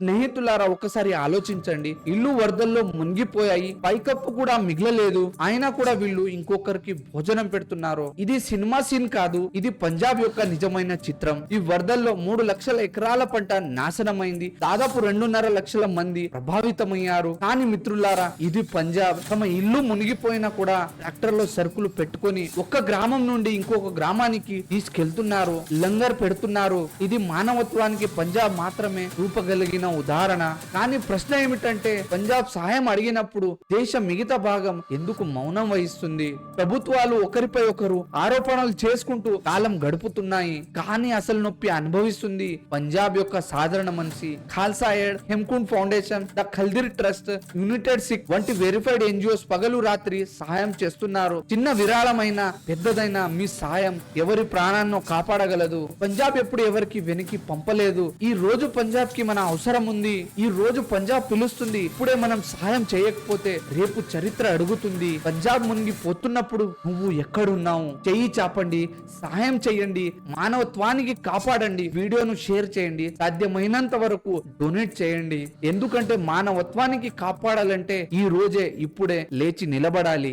స్నేహితులారా ఒకసారి ఆలోచించండి, ఇల్లు వరదల్లో మునిగిపోయాయి, పైకప్పు కూడా మిగలలేదు, అయినా కూడా వీళ్ళు ఇంకొకరికి భోజనం పెడుతున్నారు. ఇది సినిమా సీన్ కాదు, ఇది పంజాబ్ యొక్క నిజమైన చిత్రం. ఈ వరదల్లో 3 లక్షల ఎకరాల పంట నాశనమైంది, దాదాపు 2.5 లక్షల మంది ప్రభావితమయ్యారు. కానీ మిత్రులారా, ఇది పంజాబ్. తమ ఇల్లు మునిగిపోయినా కూడా ట్రాక్టర్ లో సరుకులు పెట్టుకొని ఒక్క గ్రామం నుండి ఇంకొక గ్రామానికి తీసుకెళ్తున్నారు, లంగర్ పెడుతున్నారు. ఇది మానవత్వానికి పంజాబ్ మాత్రమే రూపగలిగిన ఉదాహరణ. కానీ ప్రశ్న ఏమిటంటే, పంజాబ్ సహాయం అడిగినప్పుడు దేశం మిగతా భాగం ఎందుకు మౌనం వహిస్తుంది? ప్రభుత్వాలు ఒకరిపై ఒకరు ఆరోపణలు చేసుకుంటూ కాలం గడుపుతున్నాయి, కానీ అసలు నొప్పి అనుభవిస్తుంది పంజాబ్ యొక్క సాధారణ మనిషి. Khalsa aid, Hemkunt foundation, the ఖల్దిర్ ట్రస్ట్, యునైటెడ్ సిక్ వంటి వెరిఫైడ్ ఎన్జిఓస్ పగలు రాత్రి సహాయం చేస్తున్నారు. చిన్న విరాళమైన పెద్దదైన మీ సహాయం ఎవరి ప్రాణాలను కాపాడగలదు. పంజాబ్ ఎప్పుడు ఎవరికి వెనక్కి పంపలేదు. ఈ రోజు పంజాబ్ కి మన అవసరం ఉంది. ఈ రోజు పంజాబ్ పిలుస్తుంది. ఇప్పుడే మనం సహాయం చేయకపోతే రేపు చరిత్ర అడుగుతుంది. పంజాబ్ మునిగిపోతున్నప్పుడు నువ్వు ఎక్కడున్నావు? చెయ్యి చాపండి, సహాయం చేయండి, మానవత్వానికి కాపాడండి. వీడియోను షేర్ చేయండి, సాధ్యమైనంత వరకు డొనేట్ చేయండి. ఎందుకంటే మానవత్వానికి కాపాడాలంటే ఈ రోజే ఇప్పుడే లేచి నిలబడాలి.